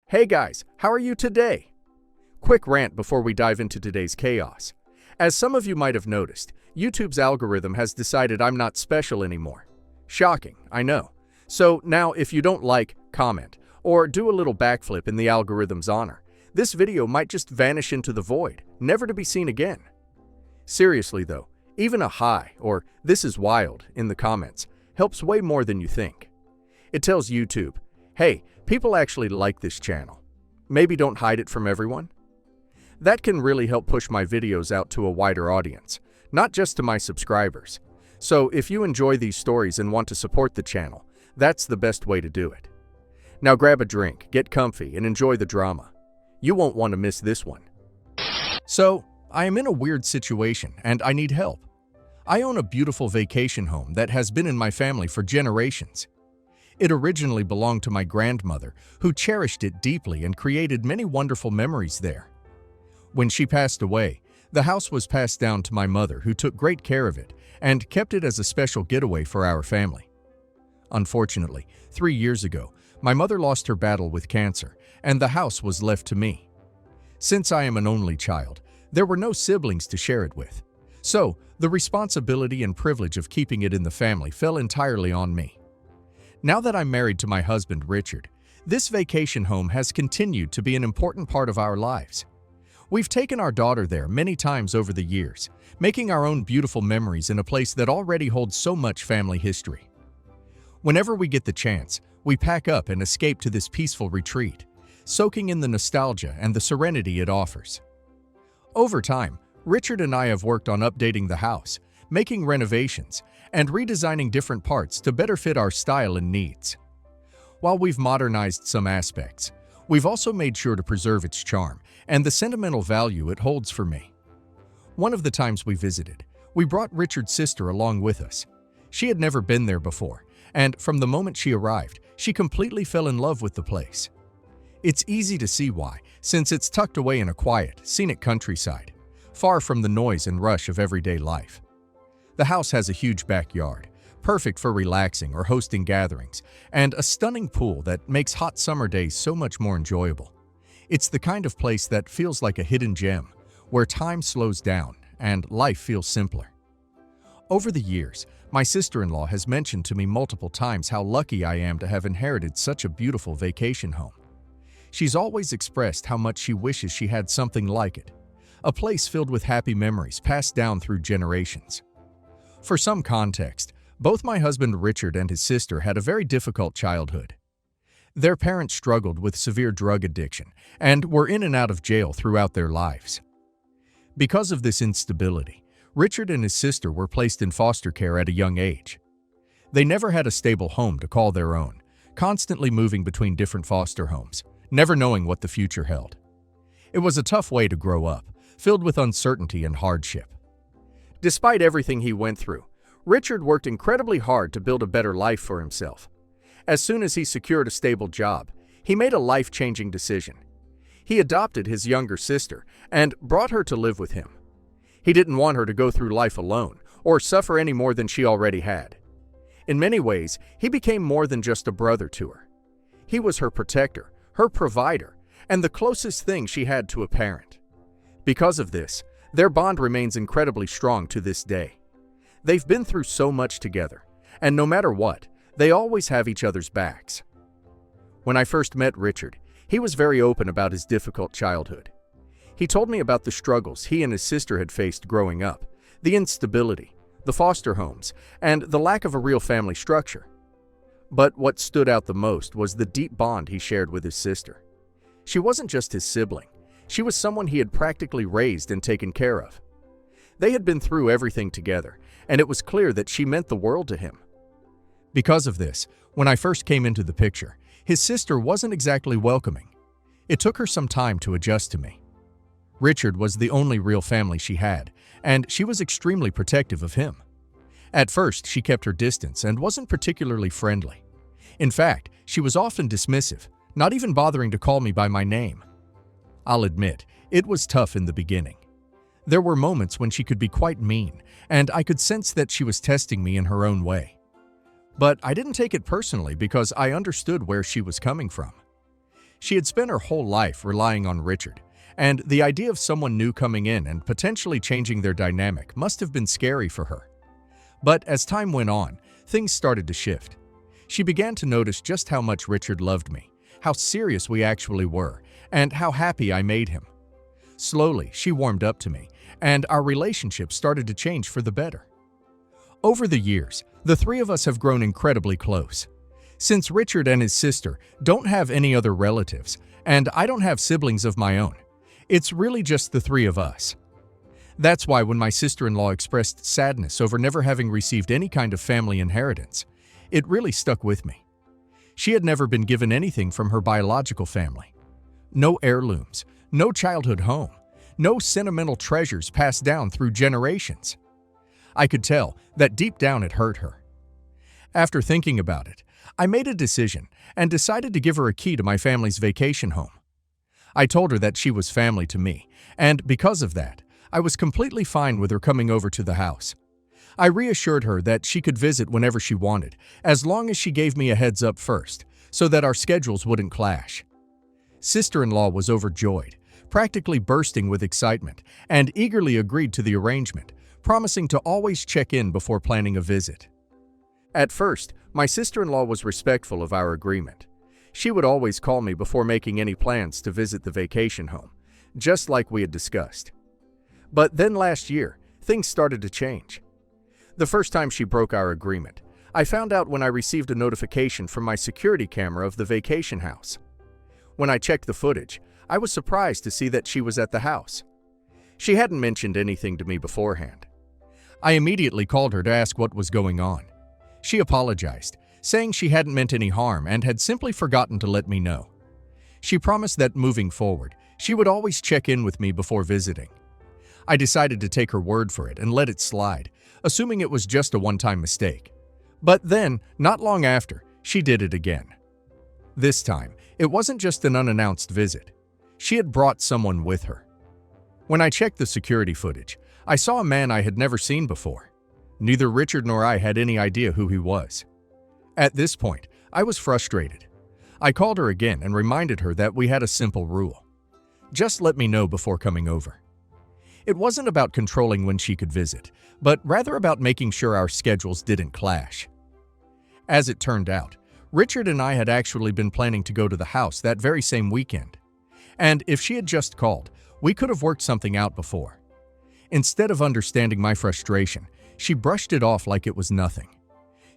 Hey guys, how are you today? Quick rant before we dive into today's chaos. As some of you might have noticed, YouTube's algorithm has decided I'm not special anymore. Shocking, I know. So now if you don't like, comment, or do a little backflip in the algorithm's honor, this video might just vanish into the void, never to be seen again. Seriously though, even a hi or "this is wild" in the comments helps way more than you think. It tells YouTube, hey, people actually like this channel. Maybe don't hide it from everyone. That can really help push my videos out to a wider audience, not just to my subscribers. So if you enjoy these stories and want to support the channel, that's the best way to do it. Now grab a drink, get comfy, and enjoy the drama. You won't want to miss this one. So, I am in a weird situation and I need help. I own a beautiful vacation home that has been in my family for generations. It originally belonged to my grandmother, who cherished it deeply and created many wonderful memories there. When she passed away, the house was passed down to my mother, who took great care of it and kept it as a special getaway for our family. Unfortunately, 3 years ago, my mother lost her battle with cancer, and the house was left to me. Since I am an only child, there were no siblings to share it with. So, the responsibility and privilege of keeping it in the family fell entirely on me. Now that I'm married to my husband, Richard, this vacation home has continued to be an important part of our lives. We've taken our daughter there many times over the years, making our own beautiful memories in a place that already holds so much family history. Whenever we get the chance, we pack up and escape to this peaceful retreat, soaking in the nostalgia and the serenity it offers. Over time, Richard and I have worked on updating the house, making renovations, and redesigning different parts to better fit our style and needs. While we've modernized some aspects, we've also made sure to preserve its charm and the sentimental value it holds for me. One of the times we visited, we brought Richard's sister along with us. She had never been there before, and from the moment she arrived, she completely fell in love with the place. It's easy to see why, since it's tucked away in a quiet, scenic countryside, far from the noise and rush of everyday life. The house has a huge backyard, perfect for relaxing or hosting gatherings, and a stunning pool that makes hot summer days so much more enjoyable. It's the kind of place that feels like a hidden gem, where time slows down and life feels simpler. Over the years, my sister-in-law has mentioned to me multiple times how lucky I am to have inherited such a beautiful vacation home. She's always expressed how much she wishes she had something like it, a place filled with happy memories passed down through generations. For some context, both my husband Richard and his sister had a very difficult childhood. Their parents struggled with severe drug addiction and were in and out of jail throughout their lives. Because of this instability, Richard and his sister were placed in foster care at a young age. They never had a stable home to call their own, constantly moving between different foster homes, never knowing what the future held. It was a tough way to grow up, filled with uncertainty and hardship. Despite everything he went through, Richard worked incredibly hard to build a better life for himself. As soon as he secured a stable job, he made a life-changing decision. He adopted his younger sister and brought her to live with him. He didn't want her to go through life alone or suffer any more than she already had. In many ways, he became more than just a brother to her. He was her protector, her provider, and the closest thing she had to a parent. Because of this, their bond remains incredibly strong to this day. They've been through so much together, and no matter what, they always have each other's backs. When I first met Richard, he was very open about his difficult childhood. He told me about the struggles he and his sister had faced growing up, the instability, the foster homes, and the lack of a real family structure. But what stood out the most was the deep bond he shared with his sister. She wasn't just his sibling. She was someone he had practically raised and taken care of. They had been through everything together, and it was clear that she meant the world to him. Because of this, when I first came into the picture, his sister wasn't exactly welcoming. It took her some time to adjust to me. Richard was the only real family she had, and she was extremely protective of him. At first, she kept her distance and wasn't particularly friendly. In fact, she was often dismissive, not even bothering to call me by my name. I'll admit, it was tough in the beginning. There were moments when she could be quite mean, and I could sense that she was testing me in her own way. But I didn't take it personally because I understood where she was coming from. She had spent her whole life relying on Richard, and the idea of someone new coming in and potentially changing their dynamic must have been scary for her. But as time went on, things started to shift. She began to notice just how much Richard loved me, how serious we actually were, and how happy I made him. Slowly, she warmed up to me, and our relationship started to change for the better. Over the years, the three of us have grown incredibly close. Since Richard and his sister don't have any other relatives, and I don't have siblings of my own, it's really just the three of us. That's why when my sister-in-law expressed sadness over never having received any kind of family inheritance, it really stuck with me. She had never been given anything from her biological family. No heirlooms, no childhood home, no sentimental treasures passed down through generations. I could tell that deep down it hurt her. After thinking about it, I made a decision and decided to give her a key to my family's vacation home. I told her that she was family to me, and because of that, I was completely fine with her coming over to the house. I reassured her that she could visit whenever she wanted, as long as she gave me a heads up first, so that our schedules wouldn't clash. Sister-in-law was overjoyed, practically bursting with excitement, and eagerly agreed to the arrangement, promising to always check in before planning a visit. At first, my sister-in-law was respectful of our agreement. She would always call me before making any plans to visit the vacation home, just like we had discussed. But then last year, things started to change. The first time she broke our agreement, I found out when I received a notification from my security camera of the vacation house. When I checked the footage, I was surprised to see that she was at the house. She hadn't mentioned anything to me beforehand. I immediately called her to ask what was going on. She apologized, saying she hadn't meant any harm and had simply forgotten to let me know. She promised that moving forward, she would always check in with me before visiting. I decided to take her word for it and let it slide, assuming it was just a one-time mistake. But then, not long after, she did it again. This time, it wasn't just an unannounced visit. She had brought someone with her. When I checked the security footage, I saw a man I had never seen before. Neither Richard nor I had any idea who he was. At this point, I was frustrated. I called her again and reminded her that we had a simple rule. Just let me know before coming over. It wasn't about controlling when she could visit, but rather about making sure our schedules didn't clash. As it turned out, Richard and I had actually been planning to go to the house that very same weekend. And if she had just called, we could have worked something out before. Instead of understanding my frustration, she brushed it off like it was nothing.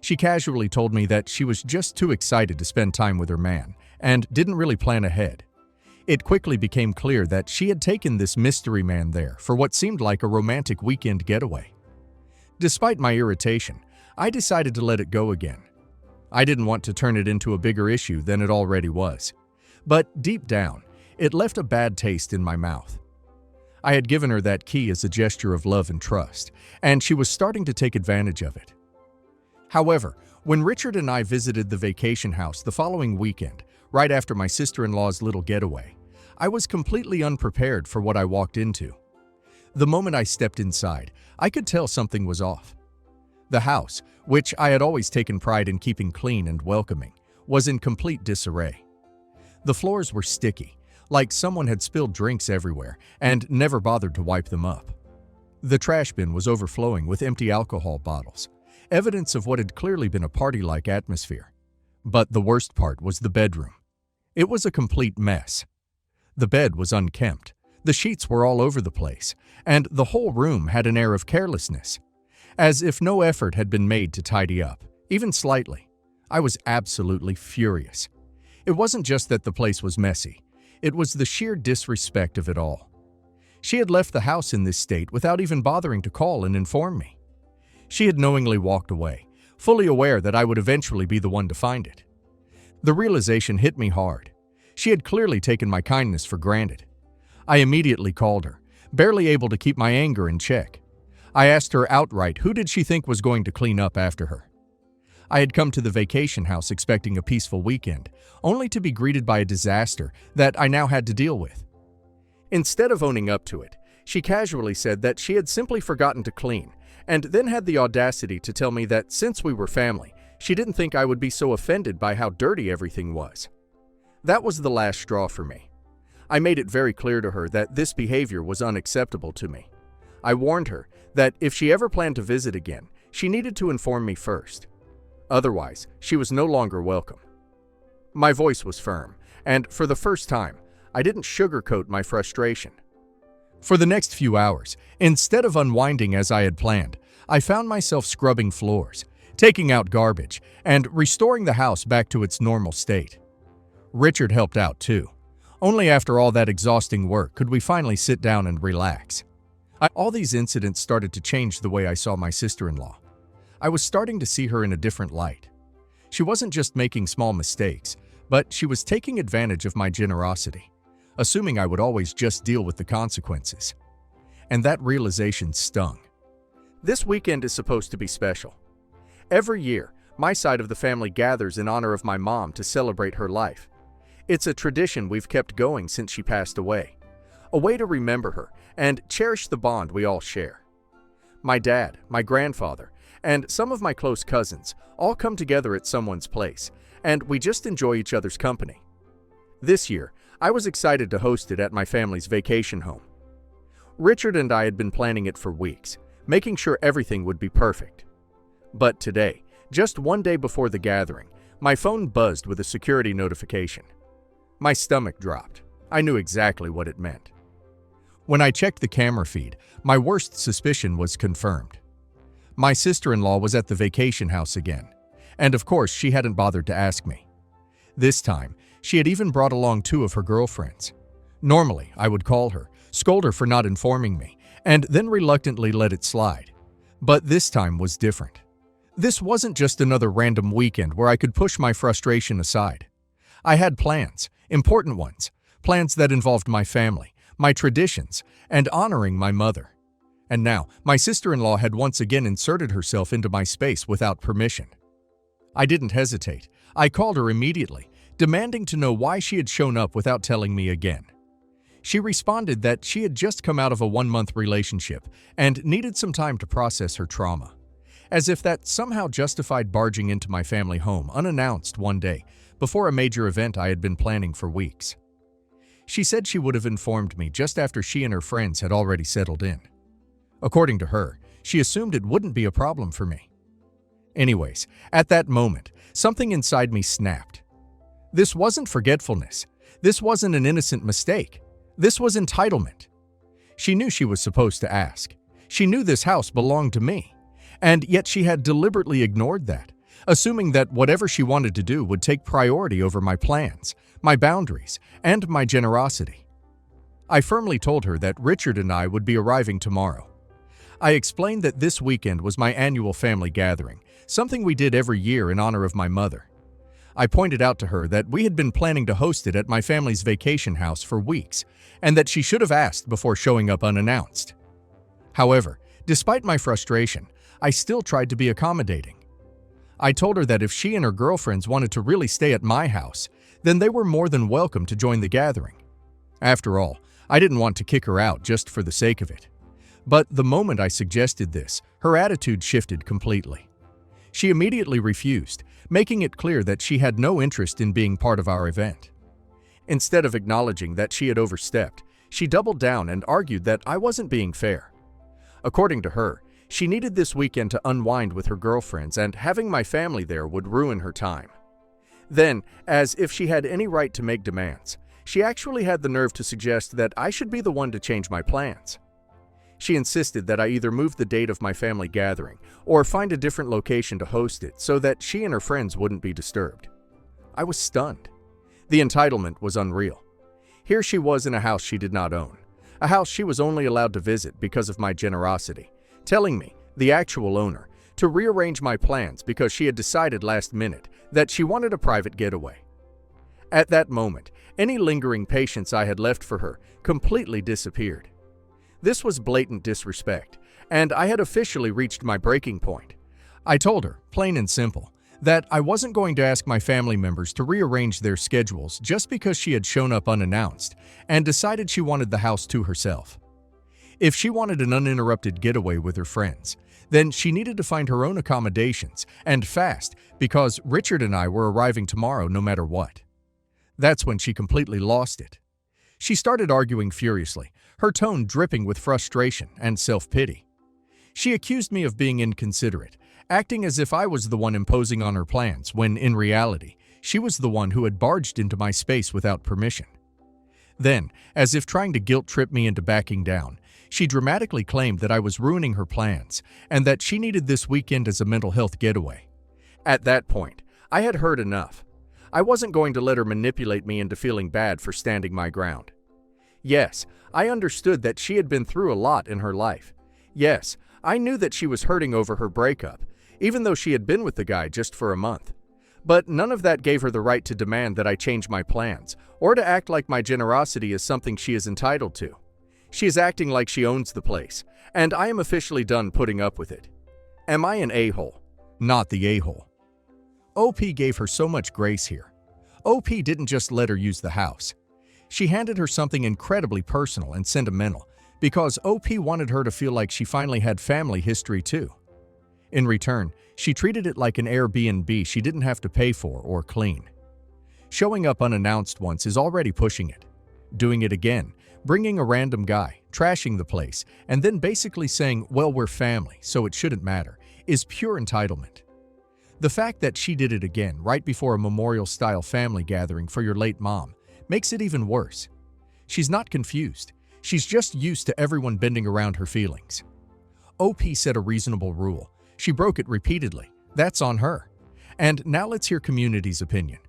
She casually told me that she was just too excited to spend time with her man and didn't really plan ahead. It quickly became clear that she had taken this mystery man there for what seemed like a romantic weekend getaway. Despite my irritation, I decided to let it go again. I didn't want to turn it into a bigger issue than it already was. But deep down, it left a bad taste in my mouth. I had given her that key as a gesture of love and trust, and she was starting to take advantage of it. However, when Richard and I visited the vacation house the following weekend, right after my sister-in-law's little getaway, I was completely unprepared for what I walked into. The moment I stepped inside, I could tell something was off. The house, which I had always taken pride in keeping clean and welcoming, was in complete disarray. The floors were sticky, like someone had spilled drinks everywhere and never bothered to wipe them up. The trash bin was overflowing with empty alcohol bottles, evidence of what had clearly been a party-like atmosphere. But the worst part was the bedroom. It was a complete mess. The bed was unkempt, the sheets were all over the place, and the whole room had an air of carelessness, as if no effort had been made to tidy up, even slightly. I was absolutely furious. It wasn't just that the place was messy, it was the sheer disrespect of it all. She had left the house in this state without even bothering to call and inform me. She had knowingly walked away, fully aware that I would eventually be the one to find it. The realization hit me hard. She had clearly taken my kindness for granted. I immediately called her, barely able to keep my anger in check. I asked her outright who did she think was going to clean up after her. I had come to the vacation house expecting a peaceful weekend, only to be greeted by a disaster that I now had to deal with. Instead of owning up to it, she casually said that she had simply forgotten to clean, and then had the audacity to tell me that since we were family, she didn't think I would be so offended by how dirty everything was. That was the last straw for me. I made it very clear to her that this behavior was unacceptable to me. I warned her that if she ever planned to visit again, she needed to inform me first. Otherwise, she was no longer welcome. My voice was firm, and for the first time, I didn't sugarcoat my frustration. For the next few hours, instead of unwinding as I had planned, I found myself scrubbing floors, taking out garbage, and restoring the house back to its normal state. Richard helped out too. Only after all that exhausting work could we finally sit down and relax. All these incidents started to change the way I saw my sister-in-law. I was starting to see her in a different light. She wasn't just making small mistakes, but she was taking advantage of my generosity, assuming I would always just deal with the consequences. And that realization stung. This weekend is supposed to be special. Every year, my side of the family gathers in honor of my mom to celebrate her life. It's a tradition we've kept going since she passed away, a way to remember her and cherish the bond we all share. My dad, my grandfather, and some of my close cousins all come together at someone's place, and we just enjoy each other's company. This year, I was excited to host it at my family's vacation home. Richard and I had been planning it for weeks, making sure everything would be perfect. But today, just one day before the gathering, my phone buzzed with a security notification. My stomach dropped. I knew exactly what it meant. When I checked the camera feed, my worst suspicion was confirmed. My sister-in-law was at the vacation house again, and of course she hadn't bothered to ask me. This time, she had even brought along 2 of her girlfriends. Normally, I would call her, scold her for not informing me, and then reluctantly let it slide. But this time was different. This wasn't just another random weekend where I could push my frustration aside. I had plans, important ones, plans that involved my family, my traditions, and honoring my mother. And now, my sister-in-law had once again inserted herself into my space without permission. I didn't hesitate. I called her immediately, demanding to know why she had shown up without telling me again. She responded that she had just come out of a 1-month relationship and needed some time to process her trauma, as if that somehow justified barging into my family home unannounced one day before a major event I had been planning for weeks. She said she would have informed me just after she and her friends had already settled in. According to her, she assumed it wouldn't be a problem for me. Anyways, at that moment, something inside me snapped. This wasn't forgetfulness. This wasn't an innocent mistake. This was entitlement. She knew she was supposed to ask. She knew this house belonged to me. And yet she had deliberately ignored that, assuming that whatever she wanted to do would take priority over my plans, my boundaries, and my generosity. I firmly told her that Richard and I would be arriving tomorrow. I explained that this weekend was my annual family gathering, something we did every year in honor of my mother. I pointed out to her that we had been planning to host it at my family's vacation house for weeks, and that she should have asked before showing up unannounced. However, despite my frustration, I still tried to be accommodating. I told her that if she and her girlfriends wanted to really stay at my house, then they were more than welcome to join the gathering. After all, I didn't want to kick her out just for the sake of it. But the moment I suggested this, her attitude shifted completely. She immediately refused, making it clear that she had no interest in being part of our event. Instead of acknowledging that she had overstepped, she doubled down and argued that I wasn't being fair. According to her, she needed this weekend to unwind with her girlfriends, and having my family there would ruin her time. Then, as if she had any right to make demands, she actually had the nerve to suggest that I should be the one to change my plans. She insisted that I either move the date of my family gathering or find a different location to host it so that she and her friends wouldn't be disturbed. I was stunned. The entitlement was unreal. Here she was in a house she did not own, a house she was only allowed to visit because of my generosity, telling me, the actual owner, to rearrange my plans because she had decided last minute that she wanted a private getaway. At that moment, any lingering patience I had left for her completely disappeared. This was blatant disrespect, and I had officially reached my breaking point. I told her, plain and simple, that I wasn't going to ask my family members to rearrange their schedules just because she had shown up unannounced and decided she wanted the house to herself. If she wanted an uninterrupted getaway with her friends, then she needed to find her own accommodations, and fast, because Richard and I were arriving tomorrow no matter what. That's when she completely lost it. She started arguing furiously, her tone dripping with frustration and self-pity. She accused me of being inconsiderate, acting as if I was the one imposing on her plans, when in reality, she was the one who had barged into my space without permission. Then, as if trying to guilt-trip me into backing down, she dramatically claimed that I was ruining her plans and that she needed this weekend as a mental health getaway. At that point, I had heard enough. I wasn't going to let her manipulate me into feeling bad for standing my ground. Yes, I understood that she had been through a lot in her life. Yes, I knew that she was hurting over her breakup, even though she had been with the guy just for a month. But none of that gave her the right to demand that I change my plans, or to act like my generosity is something she is entitled to. She is acting like she owns the place, and I am officially done putting up with it. Am I an a-hole? Not the a-hole. OP gave her so much grace here. OP didn't just let her use the house. She handed her something incredibly personal and sentimental, because OP wanted her to feel like she finally had family history too. In return, she treated it like an Airbnb she didn't have to pay for or clean. Showing up unannounced once is already pushing it. Doing it again, bringing a random guy, trashing the place, and then basically saying, well, we're family, so it shouldn't matter, is pure entitlement. The fact that she did it again right before a memorial-style family gathering for your late mom makes it even worse. She's not confused. She's just used to everyone bending around her feelings. OP set a reasonable rule. She broke it repeatedly. That's on her. And now let's hear community's opinion.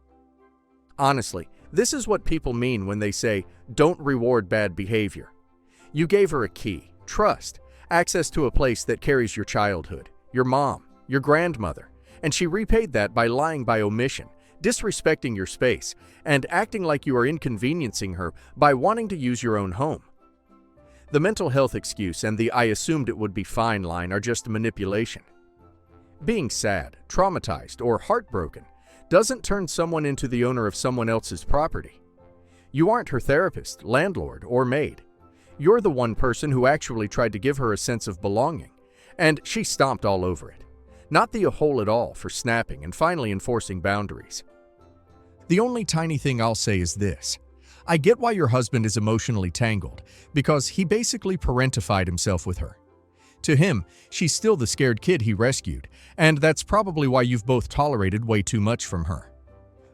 Honestly, this is what people mean when they say, don't reward bad behavior. You gave her a key, trust, access to a place that carries your childhood, your mom, your grandmother, and she repaid that by lying by omission, disrespecting your space, and acting like you are inconveniencing her by wanting to use your own home. The mental health excuse and the "I assumed it would be fine" line are just manipulation. Being sad, traumatized, or heartbroken doesn't turn someone into the owner of someone else's property. You aren't her therapist, landlord, or maid. You're the one person who actually tried to give her a sense of belonging, and she stomped all over it. Not the a-hole at all for snapping and finally enforcing boundaries. The only tiny thing I'll say is this. I get why your husband is emotionally tangled, because he basically parentified himself with her. To him, she's still the scared kid he rescued, and that's probably why you've both tolerated way too much from her.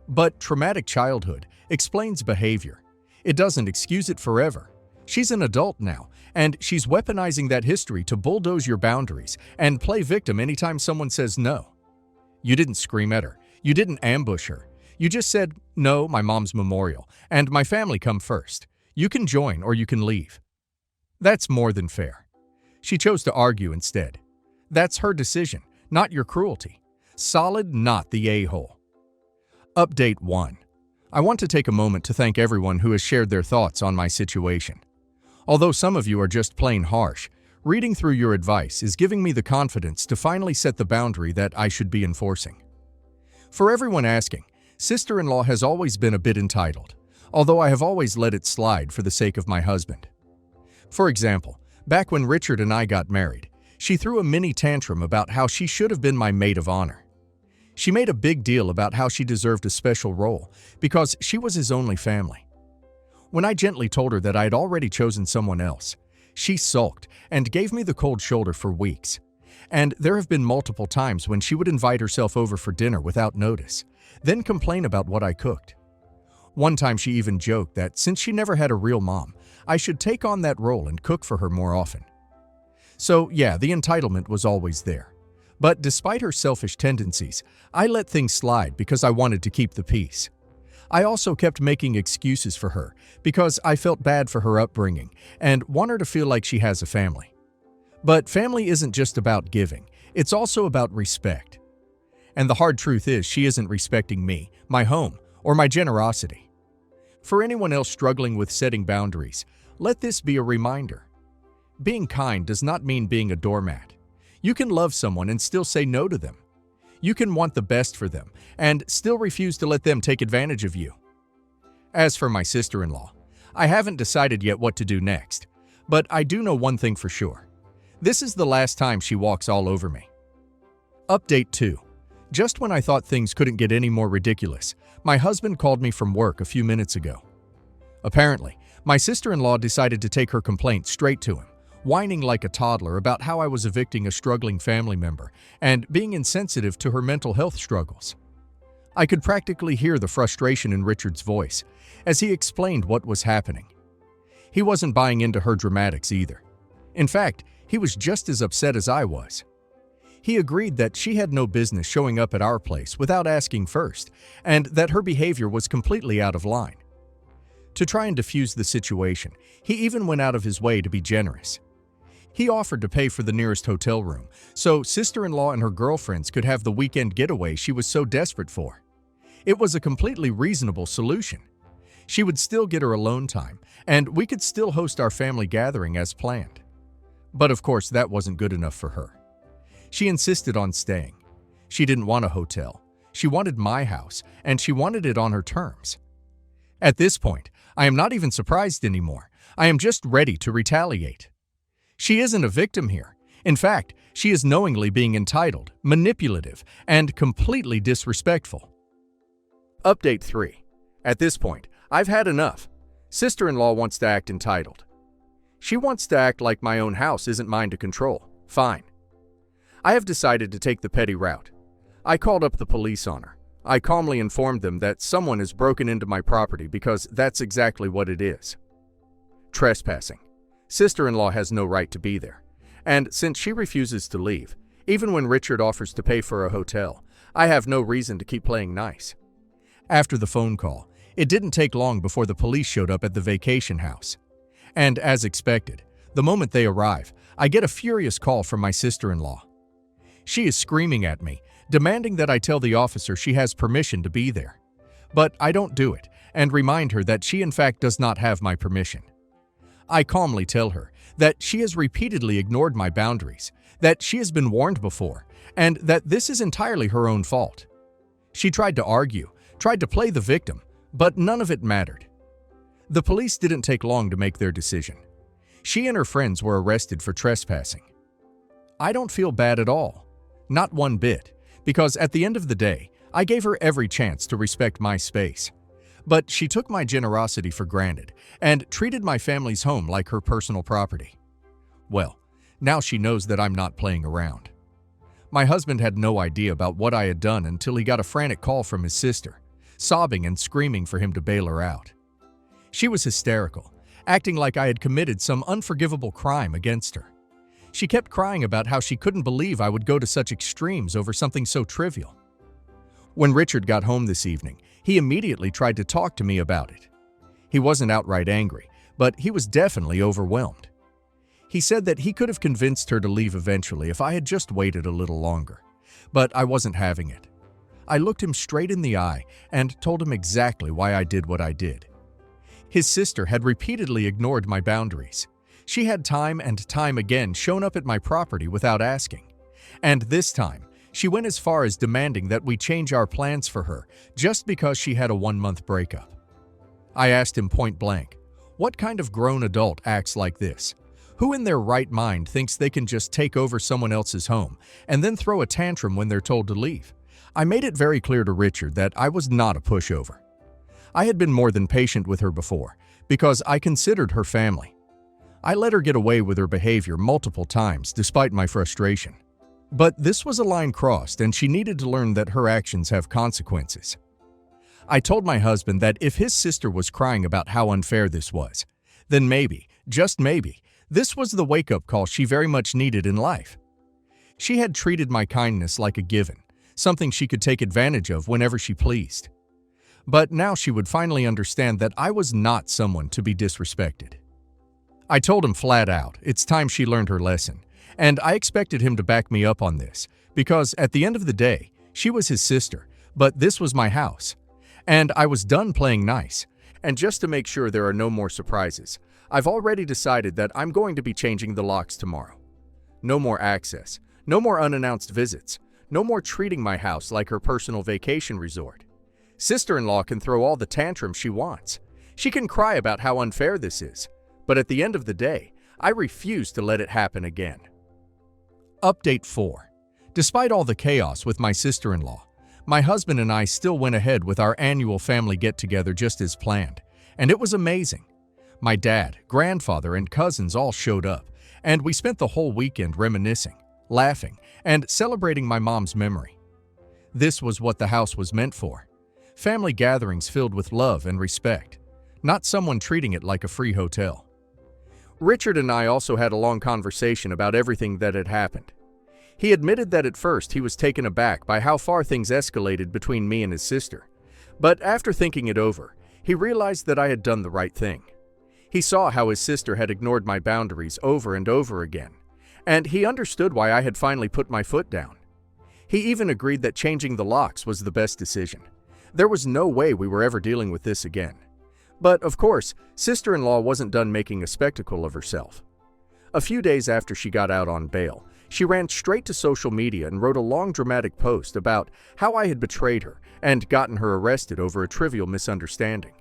But traumatic childhood explains behavior. It doesn't excuse it forever. She's an adult now, and she's weaponizing that history to bulldoze your boundaries and play victim anytime someone says no. You didn't scream at her. You didn't ambush her. You just said, no, my mom's memorial, and my family come first. You can join or you can leave. That's more than fair. She chose to argue instead. That's her decision, not your cruelty. Solid, not the a-hole. Update 1. I want to take a moment to thank everyone who has shared their thoughts on my situation. Although some of you are just plain harsh, reading through your advice is giving me the confidence to finally set the boundary that I should be enforcing. For everyone asking, sister-in-law has always been a bit entitled, although I have always let it slide for the sake of my husband. For example, back when Richard and I got married, she threw a mini tantrum about how she should have been my maid of honor. She made a big deal about how she deserved a special role because she was his only family. When I gently told her that I had already chosen someone else, she sulked and gave me the cold shoulder for weeks. And there have been multiple times when she would invite herself over for dinner without notice, then complain about what I cooked. One time she even joked that since she never had a real mom, I should take on that role and cook for her more often. So yeah, the entitlement was always there. But despite her selfish tendencies, I let things slide because I wanted to keep the peace. I also kept making excuses for her because I felt bad for her upbringing and want her to feel like she has a family. But family isn't just about giving, it's also about respect. And the hard truth is she isn't respecting me, my home, or my generosity. For anyone else struggling with setting boundaries, let this be a reminder. Being kind does not mean being a doormat. You can love someone and still say no to them. You can want the best for them and still refuse to let them take advantage of you. As for my sister-in-law, I haven't decided yet what to do next, but I do know one thing for sure. This is the last time she walks all over me. Update 2. Just when I thought things couldn't get any more ridiculous, my husband called me from work a few minutes ago. Apparently, my sister-in-law decided to take her complaint straight to him, whining like a toddler about how I was evicting a struggling family member and being insensitive to her mental health struggles. I could practically hear the frustration in Richard's voice as he explained what was happening. He wasn't buying into her dramatics either. In fact, he was just as upset as I was. He agreed that she had no business showing up at our place without asking first, and that her behavior was completely out of line. To try and defuse the situation, he even went out of his way to be generous. He offered to pay for the nearest hotel room, so sister-in-law and her girlfriends could have the weekend getaway she was so desperate for. It was a completely reasonable solution. She would still get her alone time, and we could still host our family gathering as planned. But of course, that wasn't good enough for her. She insisted on staying. She didn't want a hotel. She wanted my house, and she wanted it on her terms. At this point, I am not even surprised anymore. I am just ready to retaliate. She isn't a victim here. In fact, she is knowingly being entitled, manipulative, and completely disrespectful. Update 3. At this point, I've had enough. Sister-in-law wants to act entitled. She wants to act like my own house isn't mine to control. Fine. I have decided to take the petty route. I called up the police on her. I calmly informed them that someone has broken into my property because that's exactly what it is. Trespassing. Sister-in-law has no right to be there. And since she refuses to leave, even when Richard offers to pay for a hotel, I have no reason to keep playing nice. After the phone call, it didn't take long before the police showed up at the vacation house. And as expected, the moment they arrive, I get a furious call from my sister-in-law. She is screaming at me, demanding that I tell the officer she has permission to be there. But I don't do it, and remind her that she in fact does not have my permission. I calmly tell her that she has repeatedly ignored my boundaries, that she has been warned before, and that this is entirely her own fault. She tried to argue, tried to play the victim, but none of it mattered. The police didn't take long to make their decision. She and her friends were arrested for trespassing. I don't feel bad at all. Not one bit, because at the end of the day, I gave her every chance to respect my space. But she took my generosity for granted and treated my family's home like her personal property. Well, now she knows that I'm not playing around. My husband had no idea about what I had done until he got a frantic call from his sister, sobbing and screaming for him to bail her out. She was hysterical, acting like I had committed some unforgivable crime against her. She kept crying about how she couldn't believe I would go to such extremes over something so trivial. When Richard got home this evening, he immediately tried to talk to me about it. He wasn't outright angry, but he was definitely overwhelmed. He said that he could have convinced her to leave eventually if I had just waited a little longer, but I wasn't having it. I looked him straight in the eye and told him exactly why I did what I did. His sister had repeatedly ignored my boundaries. She had time and time again shown up at my property without asking. And this time, she went as far as demanding that we change our plans for her just because she had a 1-month breakup. I asked him point blank, what kind of grown adult acts like this? Who in their right mind thinks they can just take over someone else's home and then throw a tantrum when they're told to leave? I made it very clear to Richard that I was not a pushover. I had been more than patient with her before because I considered her family. I let her get away with her behavior multiple times despite my frustration. But this was a line crossed, and she needed to learn that her actions have consequences. I told my husband that if his sister was crying about how unfair this was, then maybe, just maybe, this was the wake-up call she very much needed in life. She had treated my kindness like a given, something she could take advantage of whenever she pleased. But now she would finally understand that I was not someone to be disrespected. I told him flat out, it's time she learned her lesson, and I expected him to back me up on this, because at the end of the day, she was his sister, but this was my house. And I was done playing nice. And just to make sure there are no more surprises, I've already decided that I'm going to be changing the locks tomorrow. No more access, no more unannounced visits, no more treating my house like her personal vacation resort. Sister-in-law can throw all the tantrums she wants. She can cry about how unfair this is. But at the end of the day, I refuse to let it happen again. Update 4. Despite all the chaos with my sister-in-law, my husband and I still went ahead with our annual family get-together just as planned, and it was amazing. My dad, grandfather, and cousins all showed up, and we spent the whole weekend reminiscing, laughing, and celebrating my mom's memory. This was what the house was meant for. Family gatherings filled with love and respect, not someone treating it like a free hotel. Richard and I also had a long conversation about everything that had happened. He admitted that at first he was taken aback by how far things escalated between me and his sister. But after thinking it over, he realized that I had done the right thing. He saw how his sister had ignored my boundaries over and over again, and he understood why I had finally put my foot down. He even agreed that changing the locks was the best decision. There was no way we were ever dealing with this again. But, of course, sister-in-law wasn't done making a spectacle of herself. A few days after she got out on bail, she ran straight to social media and wrote a long dramatic post about how I had betrayed her and gotten her arrested over a trivial misunderstanding.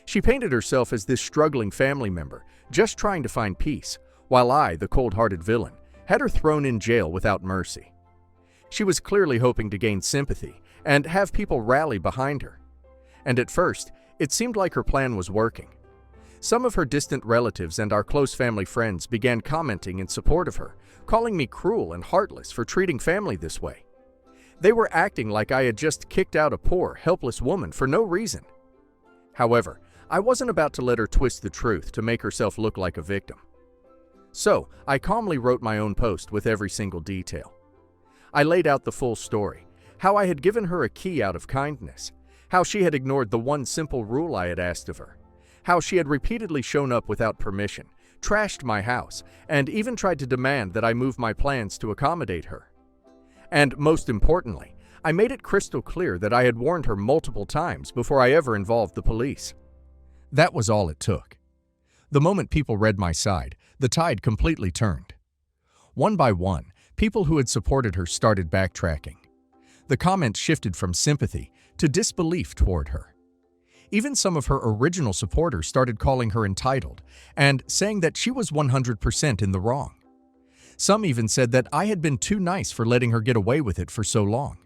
She painted herself as this struggling family member, just trying to find peace, while I, the cold-hearted villain, had her thrown in jail without mercy. She was clearly hoping to gain sympathy and have people rally behind her. And at first, it seemed like her plan was working. Some of her distant relatives and our close family friends began commenting in support of her, calling me cruel and heartless for treating family this way. They were acting like I had just kicked out a poor, helpless woman for no reason. However, I wasn't about to let her twist the truth to make herself look like a victim. So, I calmly wrote my own post with every single detail. I laid out the full story, how I had given her a key out of kindness, how she had ignored the one simple rule I had asked of her, how she had repeatedly shown up without permission, trashed my house, and even tried to demand that I move my plans to accommodate her. And most importantly, I made it crystal clear that I had warned her multiple times before I ever involved the police. That was all it took. The moment people read my side, the tide completely turned. One by one, people who had supported her started backtracking. The comments shifted from sympathy to disbelief toward her. Even some of her original supporters started calling her entitled and saying that she was 100% in the wrong. Some even said that I had been too nice for letting her get away with it for so long.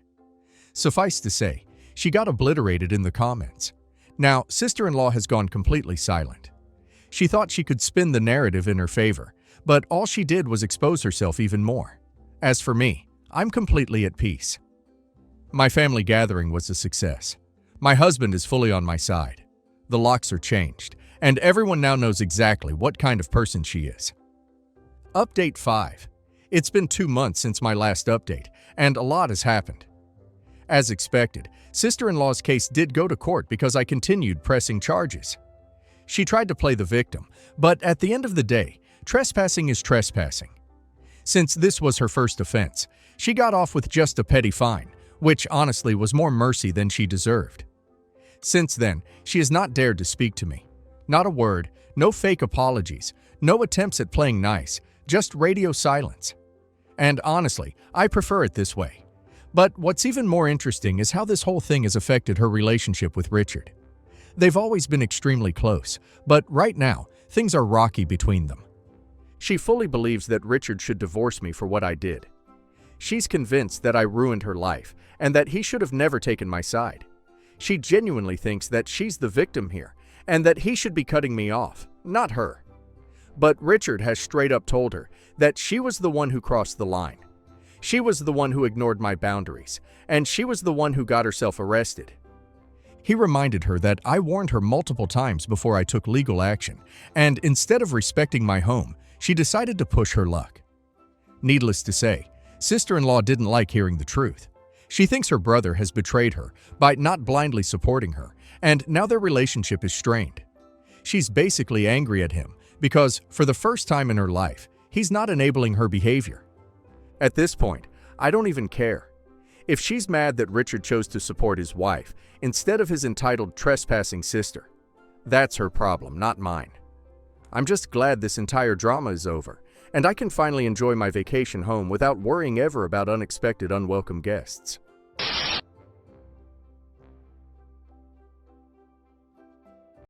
Suffice to say, she got obliterated in the comments. Now, sister-in-law has gone completely silent. She thought she could spin the narrative in her favor, but all she did was expose herself even more. As for me, I'm completely at peace. My family gathering was a success. My husband is fully on my side. The locks are changed, and everyone now knows exactly what kind of person she is. Update 5. It's been 2 months since my last update, and a lot has happened. As expected, sister-in-law's case did go to court because I continued pressing charges. She tried to play the victim, but at the end of the day, trespassing is trespassing. Since this was her first offense, she got off with just a petty fine, which honestly was more mercy than she deserved. Since then, she has not dared to speak to me. Not a word, no fake apologies, no attempts at playing nice, just radio silence. And honestly, I prefer it this way. But what's even more interesting is how this whole thing has affected her relationship with Richard. They've always been extremely close, but right now, things are rocky between them. She fully believes that Richard should divorce me for what I did. She's convinced that I ruined her life and that he should have never taken my side. She genuinely thinks that she's the victim here and that he should be cutting me off, not her. But Richard has straight up told her that she was the one who crossed the line. She was the one who ignored my boundaries, and she was the one who got herself arrested. He reminded her that I warned her multiple times before I took legal action, and instead of respecting my home, she decided to push her luck. Needless to say, sister-in-law didn't like hearing the truth. She thinks her brother has betrayed her by not blindly supporting her, and now their relationship is strained. She's basically angry at him because, for the first time in her life, he's not enabling her behavior. At this point, I don't even care. If she's mad that Richard chose to support his wife instead of his entitled trespassing sister, that's her problem, not mine. I'm just glad this entire drama is over, and I can finally enjoy my vacation home without worrying ever about unexpected, unwelcome guests.